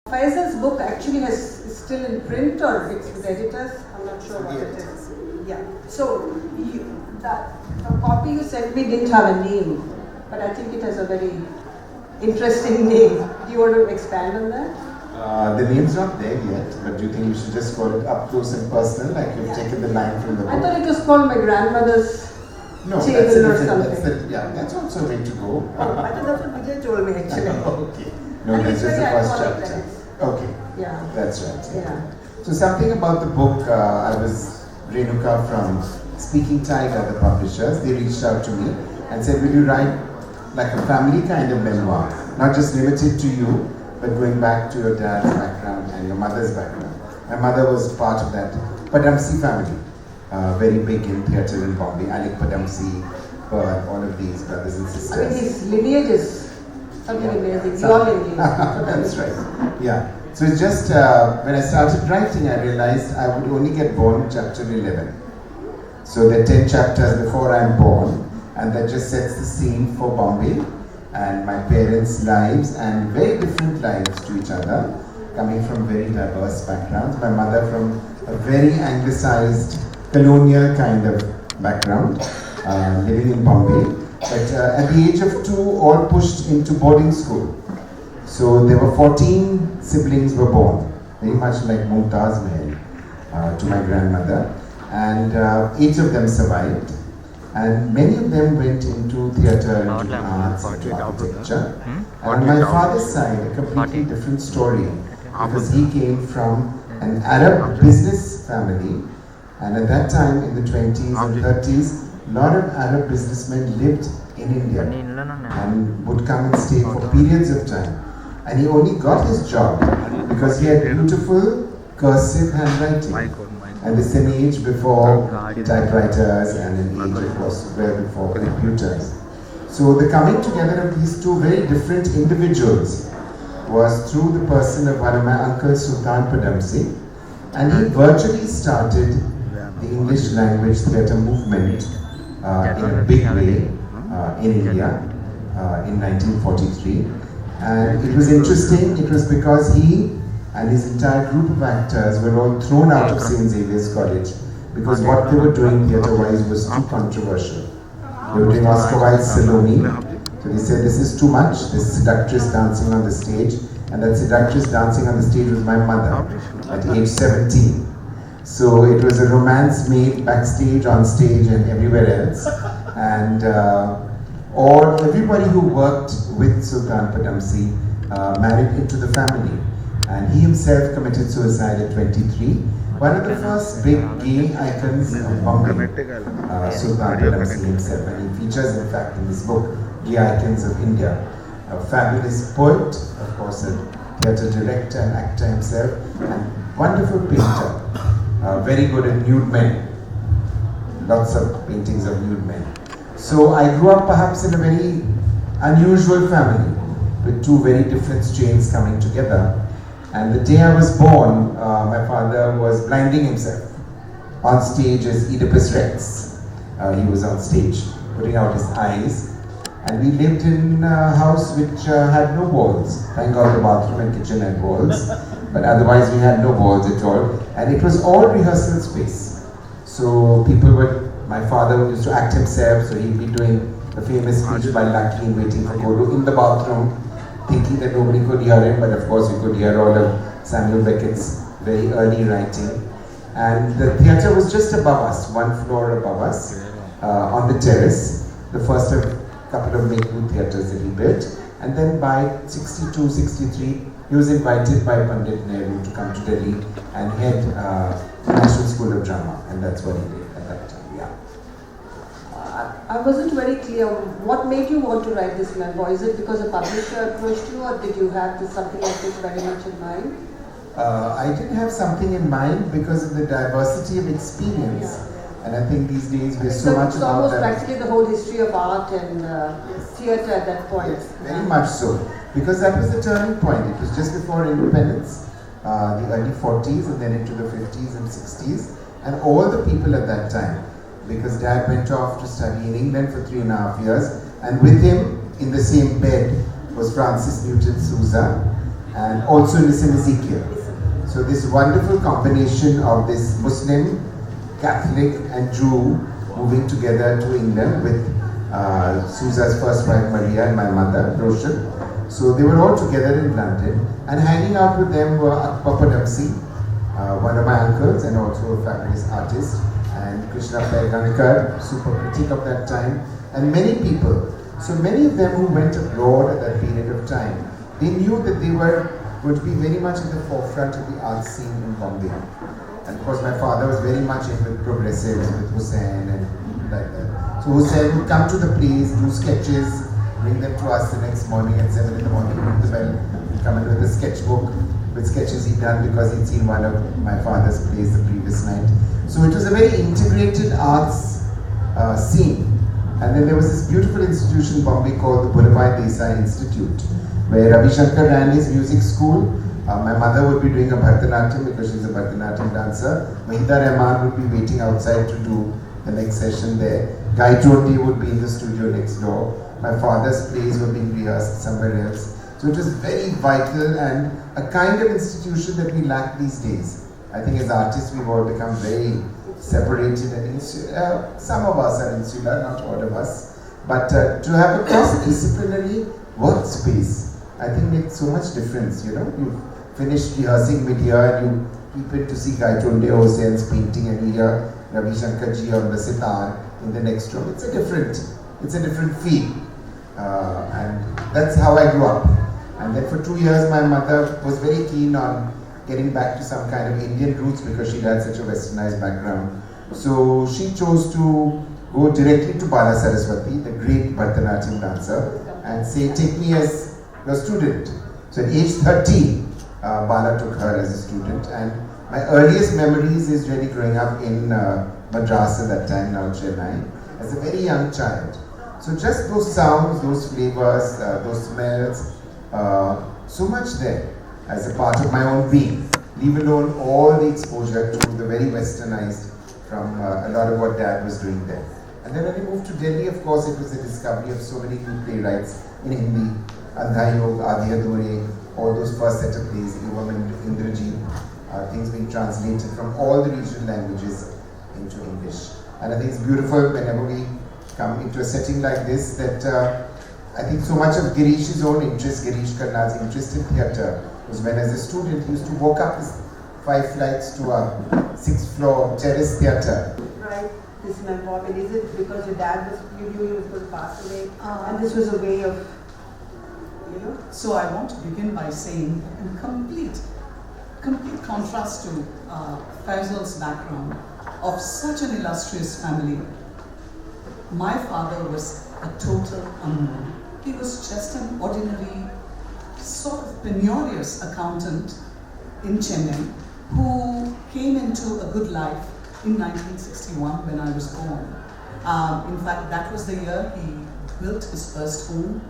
Faisal's book actually is still in print or it's with editors. I'm not sure what it is. Yeah. So the copy you sent me didn't have a name, but I think it has a very interesting name. Do you want to expand on that? The name's not there yet, but do you think you should just call it Up Close and Personal, like you've taken the line from the book? I thought it was called My Grandmother's No, Table or something. That's also a way to go. I think that's what Vijay told me actually. Okay. No, that's just the first chapter. Okay. Yeah. That's right. Yeah. So something about the book, I was Renuka from Speaking Tiger, the publishers. They reached out to me and said, will you write like a family kind of memoir, not just limited to you, but going back to your dad's background and your mother's background. My mother was part of that Padamsi family, very big in theatre in Bombay. Alec Padamsi, all of these brothers and sisters. I mean, his lineage is something amazing. Your lineage. That's right. Yeah. So it's just when I started writing, I realized I would only get born chapter 11. So there are 10 chapters before I'm born, and that just sets the scene for Bombay and my parents' lives, and very different lives to each other, coming from very diverse backgrounds. My mother from a very anglicized, colonial kind of background, living in Bombay. But at the age of 2, all pushed into boarding school. So there were 14 siblings were born, very much like Mumtaz Mahal to my grandmother. And 8 of them survived. And many of them went into theatre, into arts, into architecture. And on my father's side, a completely different story, because he came from an Arab business family. And at that time, in the 20s and 30s, a lot of Arab businessmen lived in India and would come and stay for periods of time. And he only got his job because he had beautiful cursive handwriting. And it's an age before typewriters and an age, of course, where before computers. So the coming together of these two very different individuals was through the person of one of my uncles, Sultan Padamsi, and he virtually started the English language theatre movement in a big way in India in 1943. And it was interesting, it was because he and his entire group of actors were all thrown out of St. Xavier's College because what they were doing theatre-wise was too controversial. They were doing Oscar Wilde's Salome, so they said this is too much, this seductress dancing on the stage, and that seductress dancing on the stage was my mother at age 17. So it was a romance made backstage, on stage and everywhere else. And everybody who worked with Sultan Padamsi married into the family. And he himself committed suicide at 23. One of the first big gay icons of Bombay, Sultan Padamsi himself. And he features, in fact, in this book, Gay Icons of India. A fabulous poet, of course, a theatre director and actor himself, and wonderful painter. Very good at nude men. Lots of paintings of nude men. So I grew up perhaps in a very unusual family, with two very different strains coming together. And the day I was born, my father was blinding himself on stage as Oedipus Rex. He was on stage, putting out his eyes. And we lived in a house which had no walls. Thank God the bathroom and kitchen had walls. But otherwise we had no walls at all. And it was all rehearsal space. So my father used to act himself, so he'd be doing the famous speech by Lucky in Waiting for Godot in the bathroom, thinking that nobody could hear him, but of course we could hear all of Samuel Beckett's very early writing. And the theatre was just above us, one floor above us, on the terrace, the first of a couple of make-new theatres that he built. And then by 62, 63, he was invited by Pandit Nehru to come to Delhi and head the National School of Drama, and that's what he did at that time, yeah. I wasn't very clear. What made you want to write this memoir? Is it because a publisher approached you, or did you have something like this very much in mind? I did have something in mind because of the diversity of experience. Yeah. And I think these days we're so much it's almost practically the whole history of art and theatre at that point. Yes, very much so. Because that was the turning point. It was just before independence, the early 40s and then into the 50s and 60s. And all the people at that time, because Dad went off to study in England for 3.5 years, and with him in the same bed was Francis Newton Sousa and also Nissim Ezekiel. So this wonderful combination of this Muslim, Catholic and Jew moving together to England with Susa's first wife Maria and my mother, Roshan. So they were all together in London, and hanging out with them were Akbar Padamsi, one of my uncles and also a fabulous artist, and Krishna Gankar, super critic of that time, and many people. So many of them who went abroad at that period of time, they knew that they were going to be very much at the forefront of the art scene in Bombay. And of course my father was very much in with progressives, with Hussain and like that. So Hussain would come to the plays, do sketches, bring them to us the next morning at 7 in the morning, ring the bell, he'd come in with a sketchbook with sketches he'd done because he'd seen one of my father's plays the previous night. So it was a very integrated arts scene. And then there was this beautiful institution in Bombay called the Boulevard Desai Institute, where Ravi Shankar ran his music school. My mother would be doing a Bharatanatyam because she's a Bharatanatyam dancer. Mahida Rahman would be waiting outside to do the next session there. Guy Jyoti would be in the studio next door. My father's plays were being rehearsed somewhere else. So it was very vital and a kind of institution that we lack these days. I think as artists we've all become very separated and insular. Some of us are insular, not all of us. But to have a cross-disciplinary workspace, I think makes so much difference, you know. You've finished rehearsing mid-year and you keep it to see Gaitonde Hossain's painting and you hear Ravi Shankar ji on the sitar in the next room. It's a different feel. And that's how I grew up. And then for 2 years my mother was very keen on getting back to some kind of Indian roots because she had such a westernized background. So she chose to go directly to Bala Saraswati, the great Bharatanatyam dancer, and say, take me as your student. So at age 13, Bala took her as a student, and my earliest memories is really growing up in Madras at that time, now Chennai, as a very young child. So just those sounds, those flavors, those smells, so much there as a part of my own being, leave alone all the exposure to the very westernized from a lot of what Dad was doing there. And then when we moved to Delhi, of course, it was the discovery of so many new playwrights in Hindi, Andha Yog, Aadhi Adhure, all those first set of plays, Evam and Indrajit, things being translated from all the regional languages into English. And I think it's beautiful whenever we come into a setting like this that I think so much of Girish's own interest, Girish Karnal's interest in theatre, was when as a student he used to walk up his 5 flights to a 6th floor terrace theatre. Right, this memoir, and is it because your dad was, you knew he was going to pass away, and this was a way of, you know? So I want to begin by saying, in complete contrast to Faisal's background of such an illustrious family, my father was a total unknown. He was just an ordinary, sort of penurious accountant in Chennai who came into a good life in 1961 when I was born. In fact, that was the year he built his first home.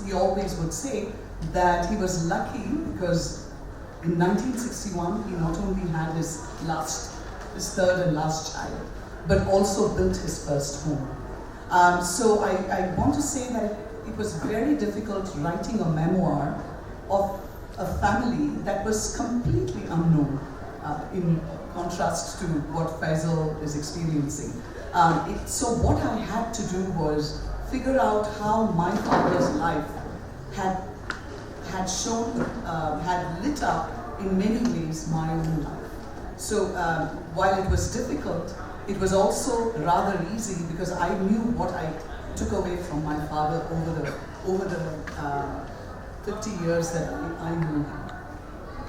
He always would say that he was lucky because in 1961 he not only had his third and last child, but also built his first home. So I want to say that it was very difficult writing a memoir of a family that was completely unknown in contrast to what Feisal is experiencing. So what I had to do was figure out how my father's life had shown, had lit up in many ways my own life. So while it was difficult, it was also rather easy because I knew what I took away from my father over the 50 years that I knew him.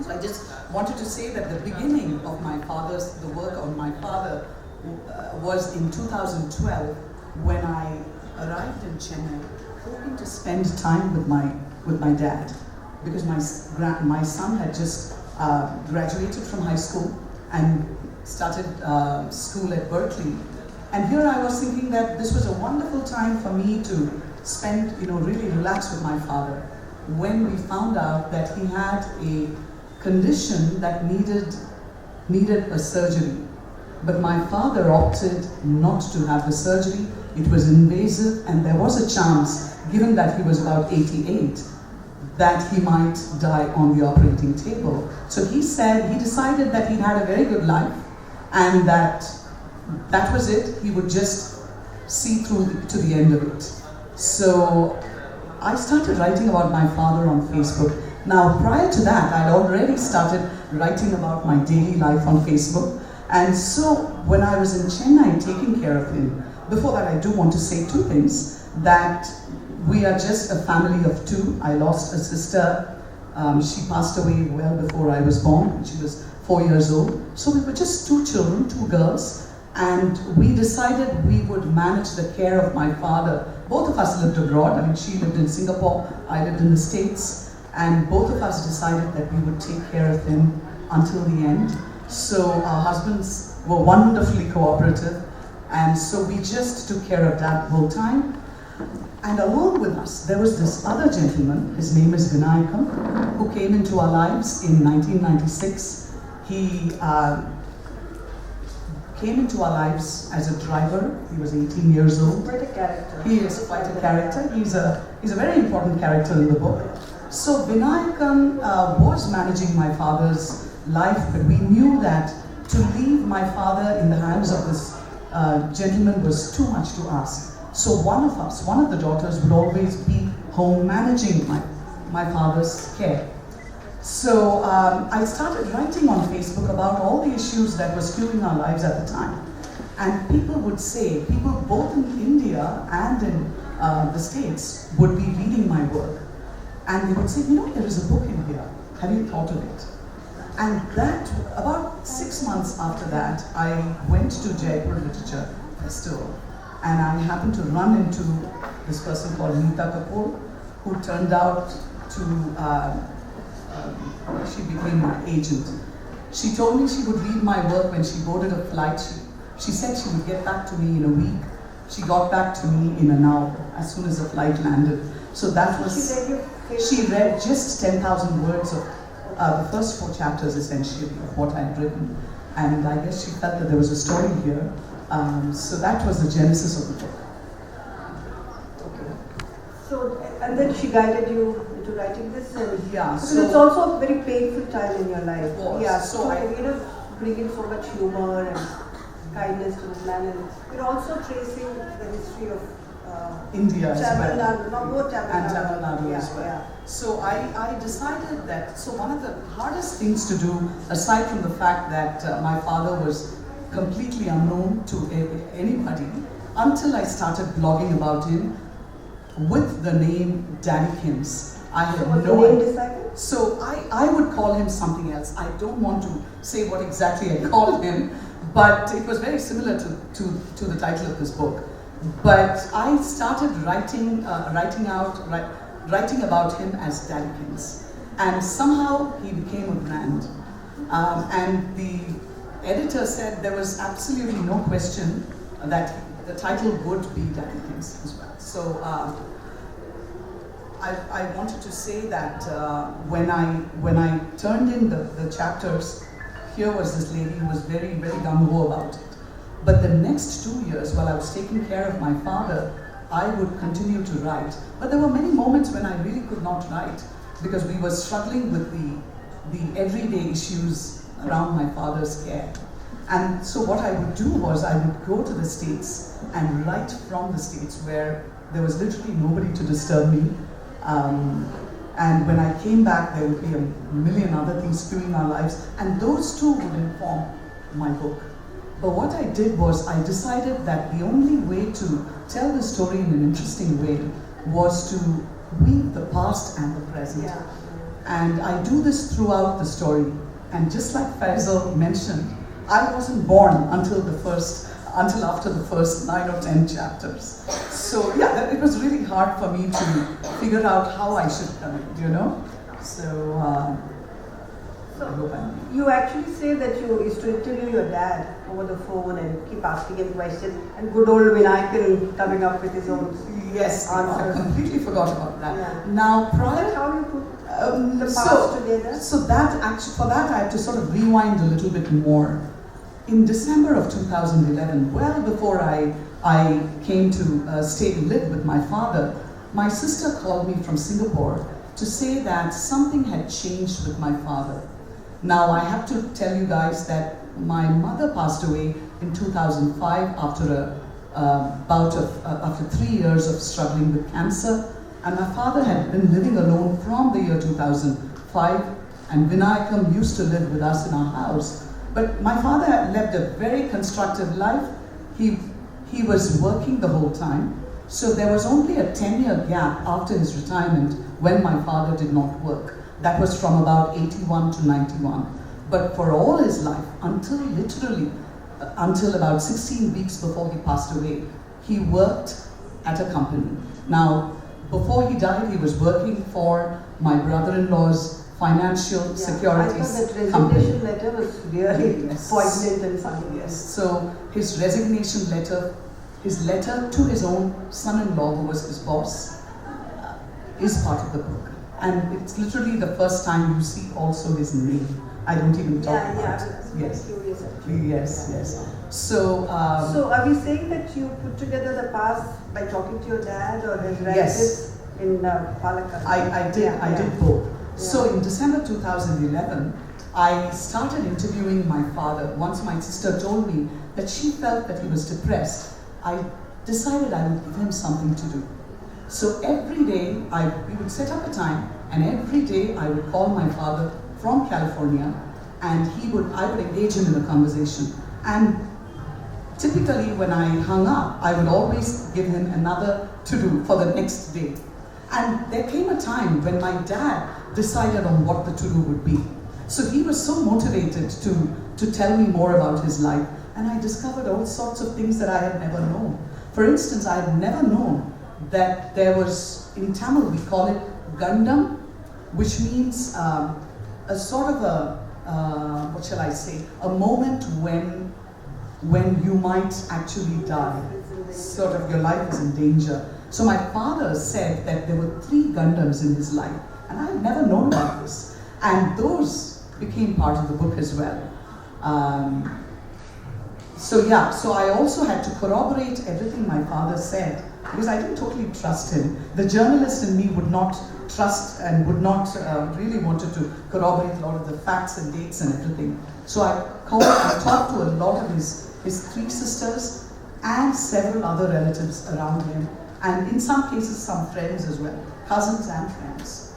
So I just wanted to say that the beginning of the work on my father was in 2012 when I arrived in Chennai, hoping to spend time with my dad, because my son had just graduated from high school and started school at Berkeley. And here I was thinking that this was a wonderful time for me to spend, really relax with my father, when we found out that he had a condition that needed a surgery. But my father opted not to have the surgery. It was invasive, and there was a chance, given that he was about 88, that he might die on the operating table. So he decided that he'd had a very good life and that was it. He would just see through to the end of it. So I started writing about my father on Facebook. Now, prior to that, I'd already started writing about my daily life on Facebook. And so when I was in Chennai taking care of him, before that I do want to say two things. That we are just a family of two. I lost a sister. She passed away well before I was born. She was 4 years old. So we were just two children, two girls. And we decided we would manage the care of my father. Both of us lived abroad. I mean, she lived in Singapore, I lived in the States. And both of us decided that we would take care of him until the end. So our husbands were wonderfully cooperative. And so we just took care of Dad the whole time. And along with us, there was this other gentleman, his name is Vinayakam, who came into our lives in 1996. He came into our lives as a driver. He was 18 years old. Quite a character. He is quite a character. He's a very important character in the book. So Vinayakam was managing my father's life, but we knew that to leave my father in the hands of this gentleman was too much to ask. So one of the daughters would always be home managing my father's care. So I started writing on Facebook about all the issues that were skewing our lives at the time. And people would say, people both in India and in the States would be reading my work. And they would say, you know, there is a book in here. Have you thought of it? And that, about 6 months after that, I went to Jaipur Literature Festival. And I happened to run into this person called Neeta Kapoor, who turned out to, she became my agent. She told me she would read my work when she boarded a flight. She said she would get back to me in a week. She got back to me in an hour, as soon as the flight landed. So that was, she read just 10,000 words of the first 4 chapters essentially of what I had written. And I guess she felt that there was a story here. So that was the genesis of the book. Okay. So, and then she guided you into writing this? And Yeah. Because it's also a very painful time in your life. Was. Yeah, So bring in so much humor and kindness to the man. And you're also tracing the history of India as Tamil well. Nadu, not both And Tamil Nadu yeah, as well. Yeah. So I decided that, so one of the hardest things to do, aside from the fact that my father was completely unknown to anybody, until I started blogging about him with the name Daddykins. I had no idea. So I would call him something else. I don't want to say what exactly I called him, but it was very similar to the title of this book. But I started writing about him as Daddykins, and somehow he became a brand. And the editor said there was absolutely no question that the title would be Daddykins as well. So I wanted to say that when I turned in the chapters, here was this lady who was very, very gung-ho about it. But the next 2 years, while I was taking care of my father, I would continue to write. But there were many moments when I really could not write because we were struggling with the everyday issues around my father's care. And so what I would do was I would go to the States and write from the States where there was literally nobody to disturb me. And when I came back, there would be a million other things skewing our lives, and those too would inform my book. But what I did was I decided that the only way to tell the story in an interesting way was to weave the past and the present. Yeah. And I do this throughout the story. And just like Feisal mentioned, I wasn't born until after the first 9 or 10 chapters. So yeah, it was really hard for me to figure out how I should tell it, you know? So you actually say that you used to interview your dad over the phone and keep asking him questions, and good old Vinayakan coming up with his own yes, answers. I completely forgot about that. Yeah. Now, prior, Is that how you put the past together? So that actually, for that I have to sort of rewind a little bit more. In December of 2011, well before I came to live with my father, my sister called me from Singapore to say that something had changed with my father. Now I have to tell you guys that my mother passed away in 2005 after after 3 years of struggling with cancer, and my father had been living alone from the year 2005, and Vinayakam used to live with us in our house. But my father had led a very constructive life. He was working the whole time. So there was only a 10-year gap after his retirement when my father did not work. That was from about 81 to 91. But for all his life, until about 16 weeks before he passed away, he worked at a company. Now, before he died, he was working for my brother-in-law's financial securities I thought that company. resignation letter was really poignant and funny. Yes. So his resignation letter, his letter to his own son-in-law, who was his boss, is part of the book. And it's literally the first time you see also his name. I don't even talk about it. Yes. Curious actually. Yes. So, so are we saying that you put together the past by talking to your dad or his relatives in Palakkad? I did both. So in December 2011, I started interviewing my father. Once my sister told me that she felt that he was depressed, I decided I would give him something to do. So every day we would set up a time, and every day I would call my father from California, and I would engage him in a conversation. And typically when I hung up, I would always give him another to-do for the next day. And there came a time when my dad decided on what the to-do would be. So he was so motivated to tell me more about his life, and I discovered all sorts of things that I had never known. For instance, I had never known that there was, in Tamil we call it Gandam, which means a sort of what shall I say, a moment when you might actually die, sort of your life is in danger. So my father said that there were 3 Gandams in his life, and I had never known about this. And those became part of the book as well. So I also had to corroborate everything my father said, because I didn't totally trust him. The journalist in me would not trust and would not really wanted to corroborate a lot of the facts and dates and everything. So I talked to a lot of his 3 sisters and several other relatives around him, and in some cases some friends as well, cousins and friends.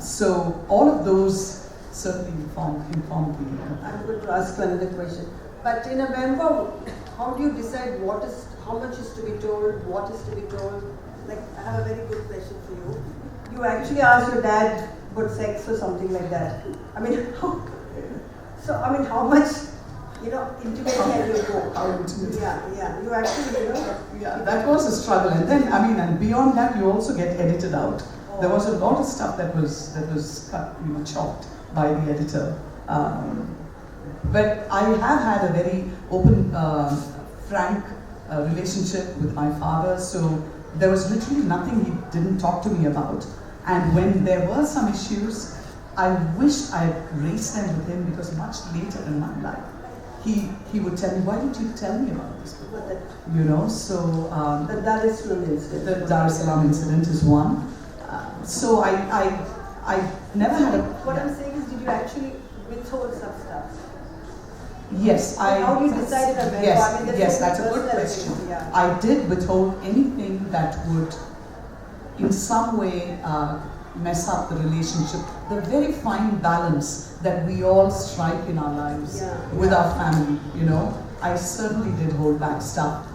So all of those certainly informed me. I'm going to ask you another question. But in a memoir, how do you decide how much is to be told, what is to be told? Like, I have a very good question for you. You actually asked your dad about sex or something like that. I mean, how much, intimate can you go? How intimate? Yeah. You actually, Yeah, that was a struggle, and then and beyond that, you also get edited out. There was a lot of stuff that was cut, chopped by the editor. But I have had a very open, frank relationship with my father, so there was literally nothing he didn't talk to me about. And when there were some issues, I wished I had raised them with him, because much later in my life, he would tell me, why didn't you tell me about this book? The Dar es Salaam incident. The Dar es Salaam incident is one. So I never had a... What I'm saying is, did you actually withhold some stuff? Yes, How do you decide on that? Yes, that's a good question. Yeah. I did withhold anything that would in some way mess up the relationship, the very fine balance that we all strike in our lives with our family, I certainly did hold back stuff.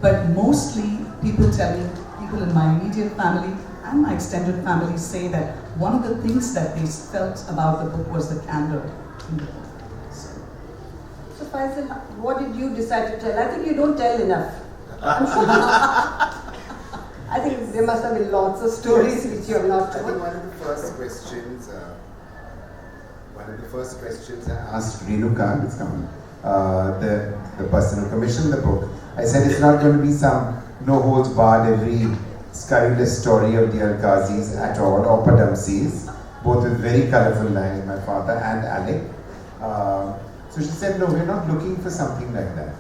But mostly people in my immediate family and my extended family say that one of the things that they felt about the book was the candor in the book. So Faisal, what did you decide to tell? I think you don't tell enough. I think there must have been lots of stories which you have not told. I think one of the first questions I asked Renuka, the person who commissioned the book, I said it's not going to be some no holds barred every scurrilous story of the Alkazis at all, or Padamsis, both with very colourful lines, my father and Alec. So she said, no, we're not looking for something like that.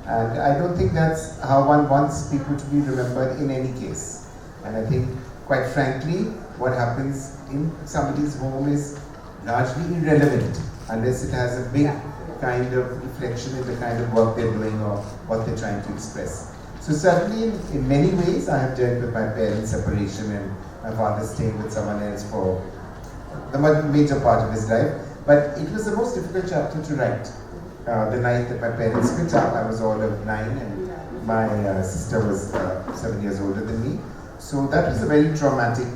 And I don't think that's how one wants people to be remembered in any case. And I think quite frankly, what happens in somebody's home is largely irrelevant unless it has a big kind of reflection in the kind of work they're doing or what they're trying to express. So certainly in many ways I have dealt with my parents' separation and my father staying with someone else for the major part of his life. But it was the most difficult chapter to write. The night that my parents split up, I was all of 9 and my sister was 7 years older than me. So that was a very traumatic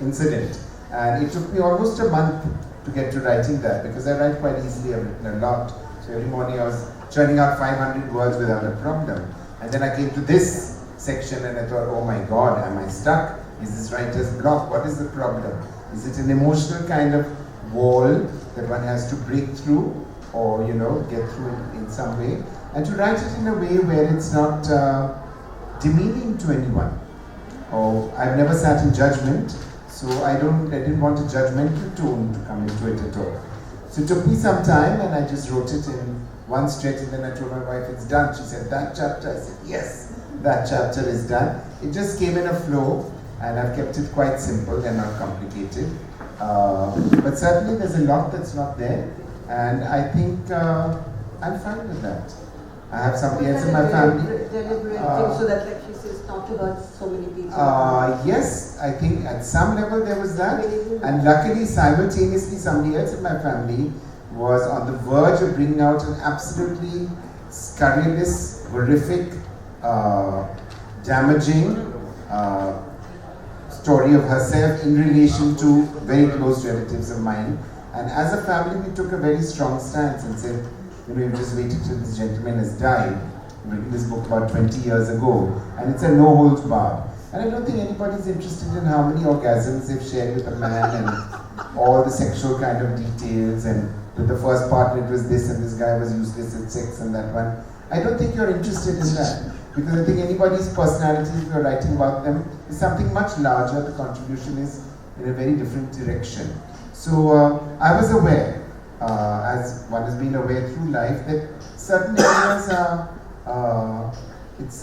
incident. And it took me almost a month to get to writing that because I write quite easily, I've written a lot. So every morning I was churning out 500 words without a problem. And then I came to this section and I thought, oh my God, am I stuck? Is this writer's block? What is the problem? Is it an emotional kind of wall that one has to break through or, get through in some way? And to write it in a way where it's not demeaning to anyone. Or I've never sat in judgment, so I didn't want a judgmental tone to come into it at all. So it took me some time and I just wrote it in one stretch and then I told my wife it's done. She said, that chapter? I said, yes, that chapter is done. It just came in a flow and I've kept it quite simple and not complicated. But certainly there's a lot that's not there and I think I'm fine with that. I have somebody else in my family. Deliberate thing so that, like she says, not to hurt so many people. Yes, I think at some level there was that. And luckily, simultaneously, somebody else in my family was on the verge of bringing out an absolutely scurrilous, horrific, damaging story of herself in relation to very close relatives of mine. And as a family, we took a very strong stance and said, you've just waited till this gentleman has died. You've written this book about 20 years ago, and it's a no holds barred. And I don't think anybody's interested in how many orgasms they've shared with a man and all the sexual kind of details, and with the first partner it was this and this guy was useless at sex and that one. I don't think you're interested in that, because I think anybody's personality, if you're writing about them, is something much larger. The contribution is in a very different direction. So I was aware, as one has been aware through life, that certain areas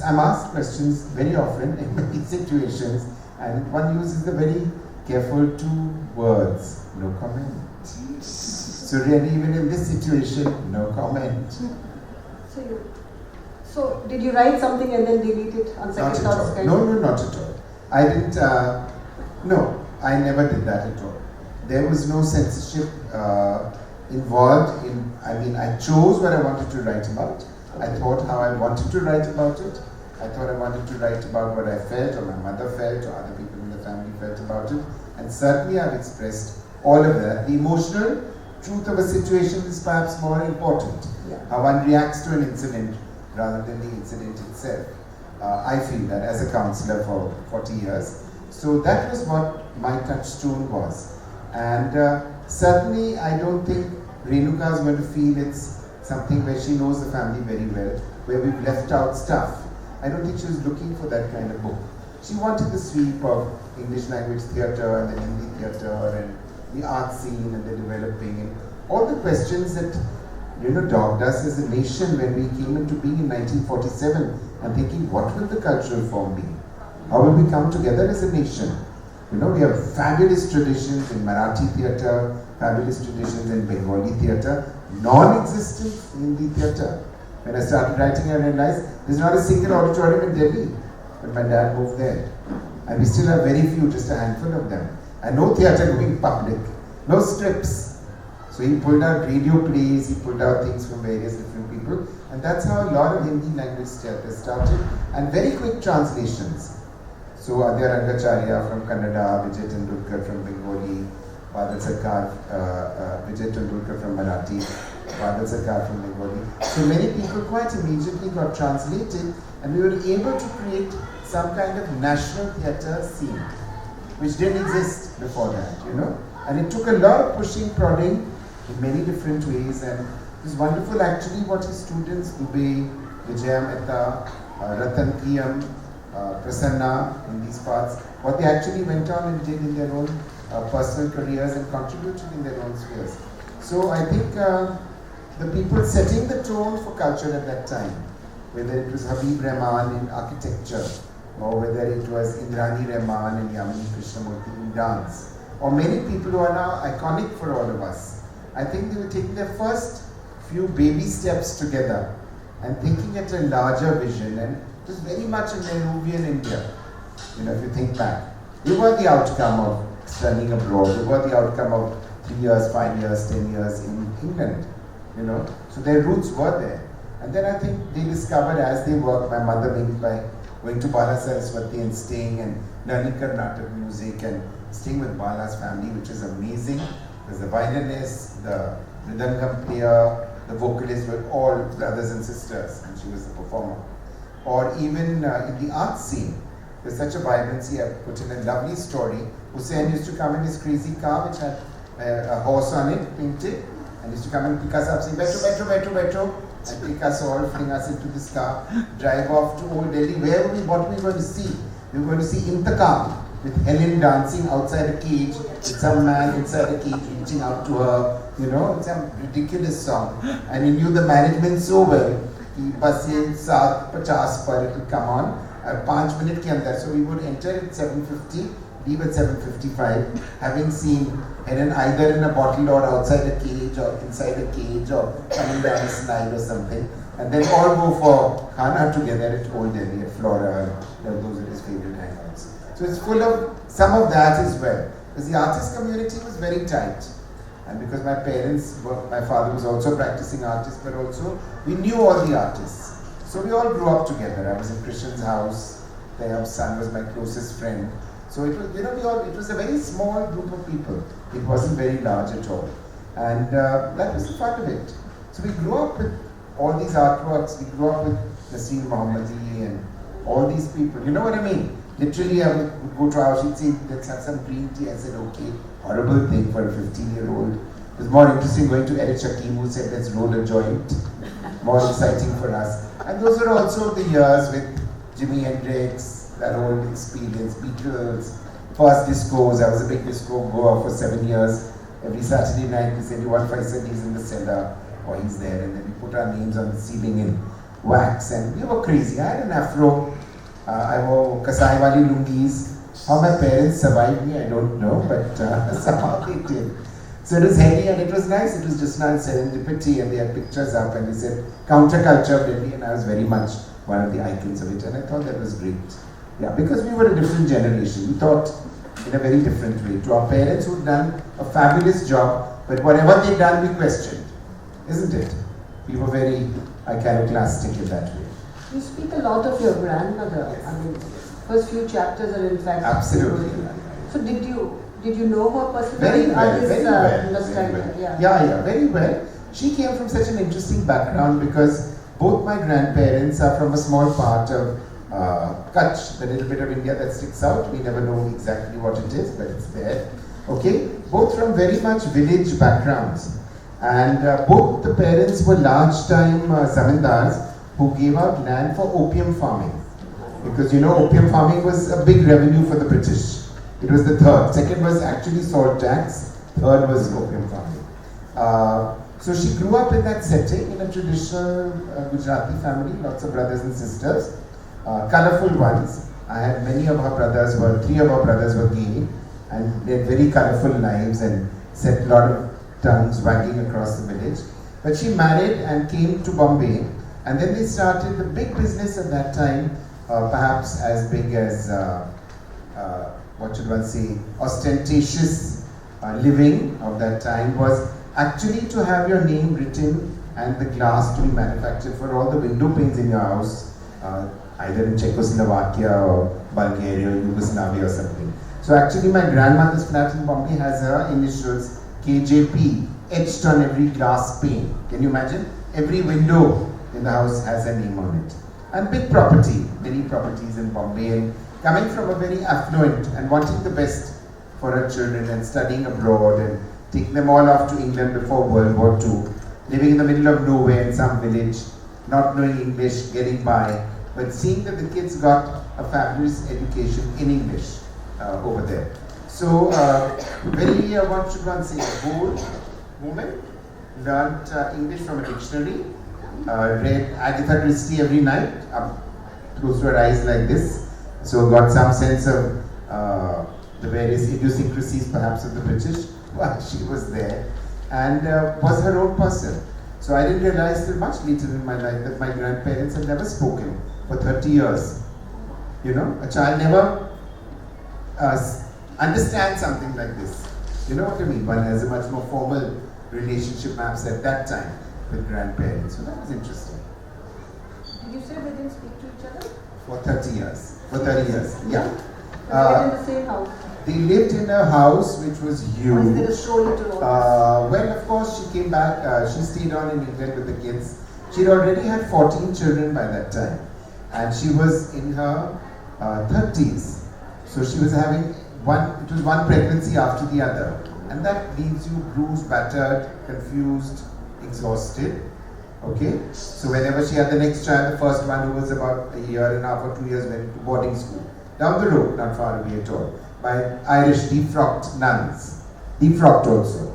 I'm asked questions very often in many situations, and one uses the very careful 2 words, no comment. So really, even in this situation, no comment. So did you write something and then delete it on second thoughts? No, not at all. I didn't, no, I never did that at all. There was no censorship involved in, I chose what I wanted to write about. I thought how I wanted to write about it. I thought I wanted to write about what I felt, or my mother felt, or other people in the family felt about it. And certainly I've expressed all of that. The emotional truth of a situation is perhaps more important. How one reacts to an incident rather than the incident itself. I feel that as a counselor for 40 years. So that was what my touchstone was. And certainly I don't think Renuka is going to feel it's something where she knows the family very well, where we've left out stuff. I don't think she was looking for that kind of book. She wanted the sweep of English language theatre and the Hindi theatre and the art scene and the developing and all the questions that dogged us as a nation when we came into being in 1947 and thinking, what will the cultural form be? How will we come together as a nation? We have fabulous traditions in Marathi theatre, fabulous traditions in Bengali theatre, non-existent Hindi theatre. When I started writing, I realized there's not a single auditorium in Delhi, but my dad moved there. And we still have very few, just a handful of them. And no theatre going public, no strips. So he pulled out radio plays, he pulled out things from various different people, and that's how a lot of Hindi language theatre started, and very quick translations. So Adya Rangacharya from Kannada, Vijay Tendulkar from Bengali, Badal Sarkar, Vijay Tendulkar from Marathi, Badal Sarkar from Bengali. So many people quite immediately got translated, and we were able to create some kind of national theatre scene, which didn't exist before that, And it took a lot of pushing, prodding in many different ways, and it was wonderful actually what his students, Dubey, Vijaya Mehta, Ratan Kiyam, Prasanna in these parts, what they actually went on and did in their own personal careers and contributed in their own spheres. So I think the people setting the tone for culture at that time, whether it was Habib Rahman in architecture, or whether it was Indrani Rahman and Yamini Krishnamurthy in dance, or many people who are now iconic for all of us. I think they were taking their first few baby steps together and thinking at a larger vision, and it was very much in Nehruvian India. You know, if you think back, they were the outcome of studying abroad. They were the outcome of 3 years, 5 years, 10 years in England. You know, so their roots were there. And then I think they discovered as they worked, my mother maybe by going to Bala Saraswati and staying and learning Carnatic music and staying with Bala's family, which is amazing. There's the violinist, the mridangam player, the vocalist were all brothers and sisters, and she was the performer. Or even in the art scene, there's such a vibrancy. I put in a lovely story. Hussain used to come in his crazy car, which had a horse on it, painted, and used to come and pick us up, saying, "Metro, metro, metro, metro," and take us all, fling us into this car, drive off to Old Delhi. What were we going to see? We were going to see Intakam, with Helen dancing outside a cage, with some man inside a cage reaching out to her, you know, some ridiculous song. And he knew the management so well, कि बस ये 7:50 पर it would come on, 5 minutes के अंदर. So we would enter at 7:50, leave at 7:55, having seen Helen either in a bottle or outside a cage or inside a cage or coming down a slide or something. And then all go for Khana together at Old Delhi, at Flora. Those are his favorite hangouts. So it's full of some of that as well. Because the artist community was very tight. And because my father was also a practicing artist, but also we knew all the artists. So we all grew up together. I was in Krishan's house. Tayab's son was my closest friend. So it was, it was a very small group of people. It wasn't very large at all. And that was the fun of it. So we grew up with all these artworks. We grew up with Nasir Mohammadi and all these people. You know what I mean? Literally, I would go to our, she'd say, let's have some green tea. I said, okay, horrible thing for a 15-year-old. It was more interesting going to Eric Shakim, who said, let's roll a joint. More exciting for us. And those are also the years with Jimi Hendrix, that old experience, Beatles, first discos. I was a big disco goer for 7 years. Every Saturday night, we said, you want Feisal, he's in the cellar, or he's there. And then we put our names on the ceiling in wax. And we were crazy. I had an afro. I wore Kasai wali lungis. How my parents survived me, I don't know, but somehow they did. So it was heavy and it was nice. It was just nice serendipity, and they had pictures up and they said counterculture of Delhi, and I was very much one of the icons of it, and I thought that was great. Yeah, because we were a different generation. We thought in a very different way. To our parents who'd done a fabulous job, but whatever they'd done, we questioned, isn't it? We were very iconoclastic in that way. You speak a lot of your grandmother. Yes. I mean, first few chapters are in fact. Absolutely. So did you know her personally? Very well, very well. Yeah, very well. She came from such an interesting background because both my grandparents are from a small part of Kutch, the little bit of India that sticks out. We never know exactly what it is, but it's there. Okay, both from very much village backgrounds. And both the parents were large-time zamindars who gave out land for opium farming. Because opium farming was a big revenue for the British. It was the third. Second was actually salt tax. Third was opium farming. So she grew up in that setting in a traditional Gujarati family, lots of brothers and sisters, colorful ones. I had three of her brothers were gay, and they had very colorful lives and set a lot of tongues wagging across the village. But she married and came to Bombay, and then they started the big business at that time, perhaps as big as, ostentatious living of that time was actually to have your name written and the glass to be manufactured for all the window panes in your house, either in Czechoslovakia or Bulgaria or Yugoslavia or something. So actually my grandmother's flat in Bombay has her initials KJP etched on every glass pane. Can you imagine? Every window in the house has a name on it. And big property, many properties in Bombay, and coming from a very affluent and wanting the best for her children and studying abroad and taking them all off to England before World War II, living in the middle of nowhere in some village, not knowing English, getting by, but seeing that the kids got a fabulous education in English over there. So, very, what should one say, a bold woman, learned English from a dictionary, read Agatha Christie every night, up close to her eyes like this, So got some sense of the various idiosyncrasies perhaps of the British while she was there, and was her own person. So I didn't realize till much later in my life that my grandparents had never spoken for 30 years. You know, a child never understands something like this. You know what I mean? One has a much more formal relationship perhaps at that time with grandparents. So that was interesting. Did you say they didn't speak to each other? For 30 years. For 30 years, yeah. They lived in the same house? They lived in a house which was huge. Or is there a story to all this? Well, of course, she came back, she stayed on in England with the kids. She'd already had 14 children by that time. And she was in her 30s. So she was having it was one pregnancy after the other. And that leaves you bruised, battered, confused, exhausted. Okay? So whenever she had the next child, the first one who was about a year and a half or 2 years went to boarding school. Down the road, not far away at all, by Irish deep-frocked nuns. Deep-frocked also.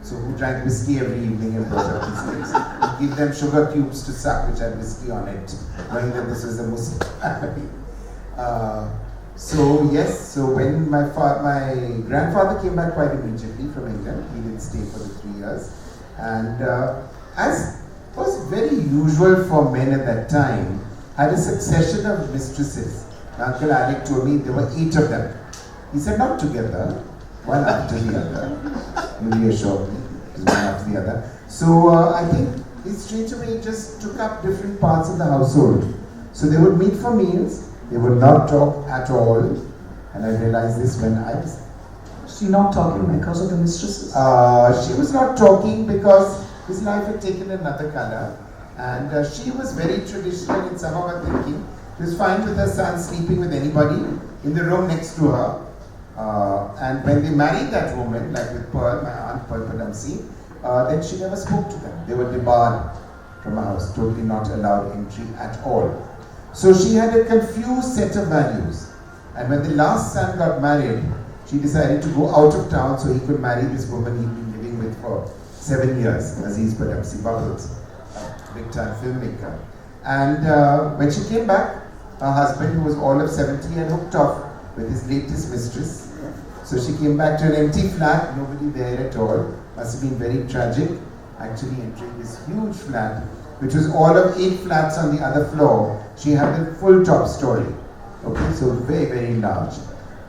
So who drank whiskey every evening and brought up these kids. We give them sugar cubes to suck which had whiskey on it, knowing that this was a Muslim family. So yes, so when my grandfather came back quite immediately from England, he didn't stay for the 3 years, and as was very usual for men at that time, had a succession of mistresses. Uncle Alec told me there were 8 of them. He said not together, one after the other. He reassured me, it was one after the other. So I think he straight away just took up different parts of the household. So they would meet for meals. They would not talk at all, and I realized this when I was... She not talking because of the mistresses? She was not talking because his life had taken another color, and she was very traditional in some of her thinking. She was fine with her son sleeping with anybody in the room next to her, and when they married that woman, like with Pearl, my aunt Pearl Padamsi, then she never spoke to them. They were debarred from her house, totally not allowed entry at all. So she had a confused set of values. And when the last son got married, she decided to go out of town so he could marry this woman he'd been living with for 7 years, Aziz Padamsi Bubbles, a big-time filmmaker. And when she came back, her husband, who was all of 70, had hooked off with his latest mistress. So she came back to an empty flat, nobody there at all. Must have been very tragic, actually entering this huge flat, which was all of 8 flats on the other floor. She had the full top story. Okay, so very, very large.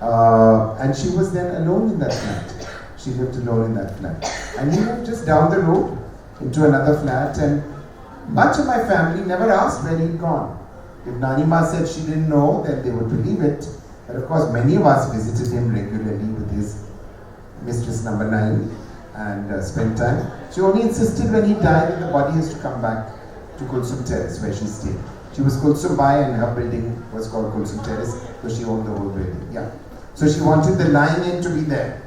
And she was then alone in that flat. She lived alone in that flat. And we moved just down the road into another flat, and much of my family never asked where he'd gone. If Nanima said she didn't know, then they would believe it. But of course, many of us visited him regularly with his mistress number 9 and spent time. She only insisted when he died that the body has to come back to Kulsum Terrace, where she stayed. She was Kulsum Bai, and her building was called Kulsum Terrace, so she owned the whole building. Yeah. So she wanted the line-in to be there,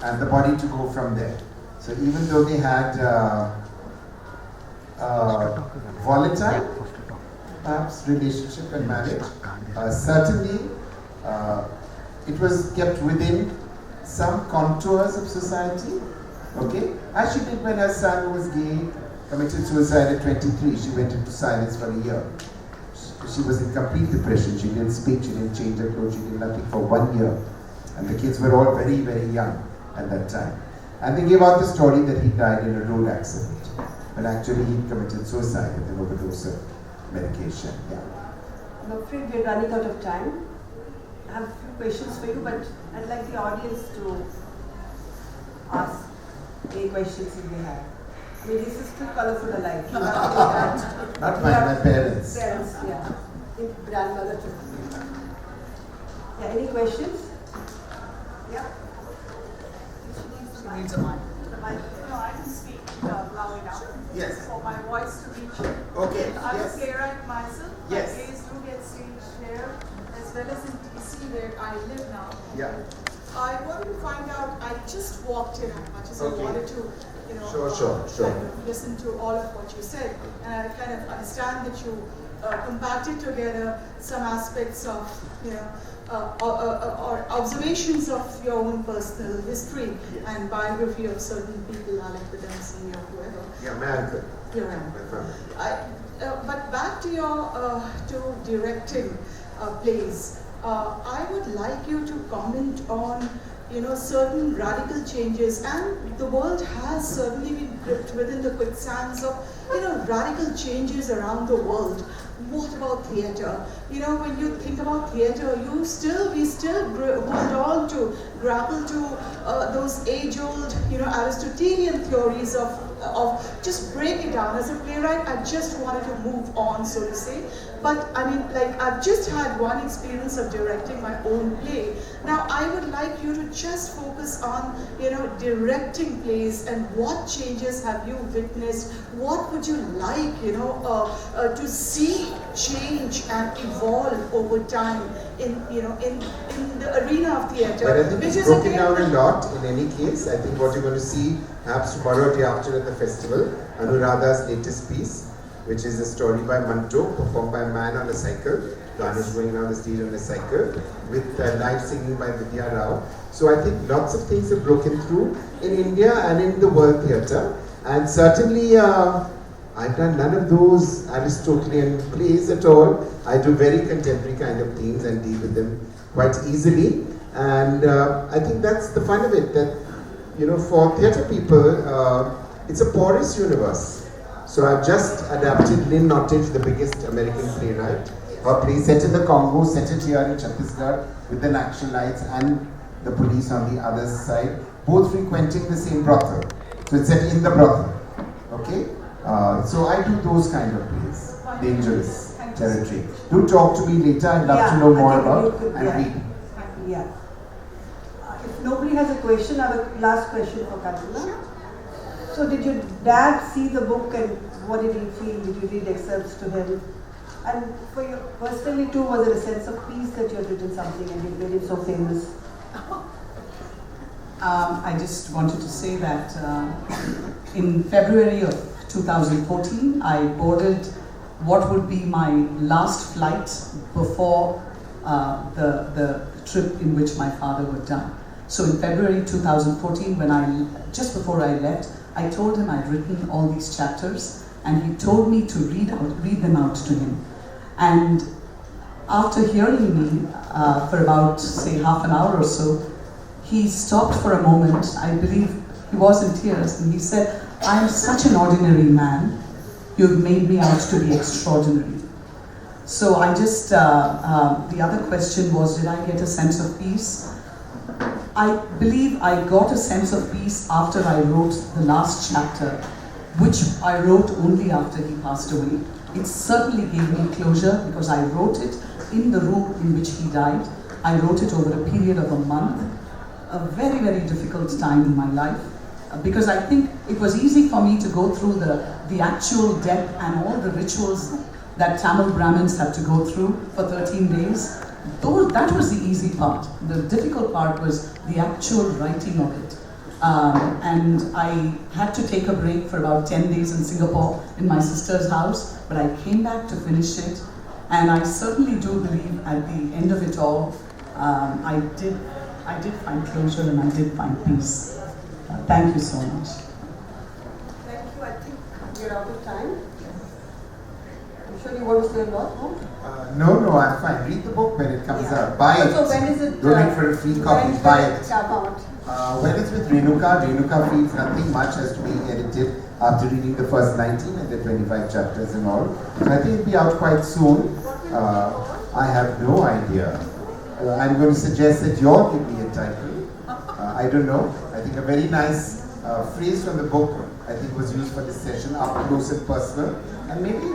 and the body to go from there. So even though they had volatile, perhaps, relationship and marriage, certainly it was kept within some contours of society. Okay, as she did when her son, who was gay, committed suicide at 23. She went into silence for a year. She was in complete depression. She didn't speak, she didn't change her clothes, she did nothing for 1 year. And the kids were all very, very young at that time. And they gave out the story that he died in a road accident. But actually he committed suicide with an overdose of medication. Yeah. I'm afraid we're running out of time. I have a few questions for you, but I'd like the audience to ask any questions if they have. I mean, this is too colorful a life. Not my parents. Parents, yeah. Grandmother too. Yeah, any questions? Yeah. She needs a mic. No, I can speak loud enough. Yes. For my voice to reach you. Okay. I'm Yes. a playwright myself. Yes. My plays do get staged here as well as in DC where I live now. Yeah. I wanted to find out, I just walked in as much as Okay. I wanted to, Sure. kind of listen to all of what you said. And I kind of understand that you compacted together some aspects of, or observations of your own personal history and biography of certain people, like the Dempsey or whoever. Yeah, American. Your own. But back to your to directing. plays. I would like you to comment on, certain radical changes, and the world has certainly been gripped within the quicksands of, radical changes around the world. What about theatre? When you think about theatre, we still hold on to, grapple to those age-old, Aristotelian theories of just break it down. As a playwright, I just wanted to move on, so to say. But I mean, I've just had one experience of directing my own play. Now, I would like you to just focus on, directing plays, and what changes have you witnessed? What would you like, to see change and evolve over time in the arena of theatre? But I think it's broken down a lot in any case. I think what you're going to see perhaps tomorrow or day after at the festival, Anuradha's latest piece, which is a story by Manto, performed by a man on a cycle. Ganesh going around the stage on a cycle, with live singing by Vidya Rao. So I think lots of things have broken through in India and in the world theatre. And certainly I've done none of those Aristotelian plays at all. I do very contemporary kind of themes and deal with them quite easily. And I think that's the fun of it, that for theatre people, it's a porous universe. So I've just adapted Lynn Nottage, the biggest American playwright. Her play set in the Congo, set it here in Chhattisgarh with the Naxalites and the police on the other side, both frequenting the same brothel. So it's set in the brothel. Okay? So I do those kind of plays. Dangerous territory. Do talk to me later. I'd love to know more about and read. Yeah. If nobody has a question, I have a last question for Kalpana. So did your dad see the book, and what did he feel? Did you read excerpts to him? And for you personally too, was there a sense of peace that you had written something and you made it so famous? I just wanted to say that in February of 2014, I boarded what would be my last flight before the trip in which my father would die. So in February 2014, just before I left, I told him I'd written all these chapters, and he told me to read them out to him. And after hearing me for about, say, half an hour or so, he stopped for a moment. I believe he was in tears, and he said, "I am such an ordinary man. You've made me out to be extraordinary." So I just, the other question was, did I get a sense of peace? I believe I got a sense of peace after I wrote the last chapter, which I wrote only after he passed away. It certainly gave me closure because I wrote it in the room in which he died. I wrote it over a period of a month, a very, very difficult time in my life, because I think it was easy for me to go through the actual death and all the rituals that Tamil Brahmins had to go through for 13 days. That was the easy part. The difficult part was the actual writing of it. And I had to take a break for about 10 days in Singapore in my sister's house, but I came back to finish it, and I certainly do believe at the end of it all, I did find closure and I did find peace. Thank you so much. Thank you. I think we're out of time. I'm sure you want to say a lot more? No, I'm fine. Read the book when it comes out. Buy it. So when is it? Don't wait for a free copy. Buy it. Come out? When it's with Renuka feels nothing much has to be edited after reading the first 19 and the 25 chapters and all. So I think it'll be out quite soon. I have no idea. I'm going to suggest that you all give me a title. I don't know. I think a very nice phrase from the book I think was used for this session, up close and personal. And maybe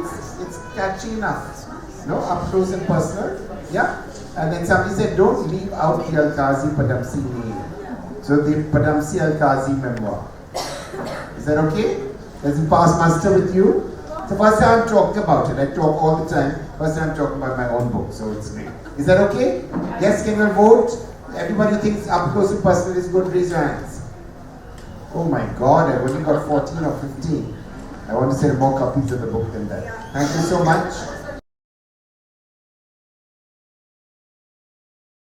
it's catchy enough. No, up close and personal. Yeah. And then somebody said, don't leave out the Alkazi Padamsi name. So the Padamsi Alkazi memoir. Is that okay? Does it pass muster with you? So first time I'm talking about it. I talk all the time. First time I'm talking about my own book. So it's great. Is that okay? Yes, can we vote? Everybody thinks up close and personal is good. Raise your hands. Oh my God, I've only got 14 or 15. I want to sell more copies of the book than that. Thank you so much.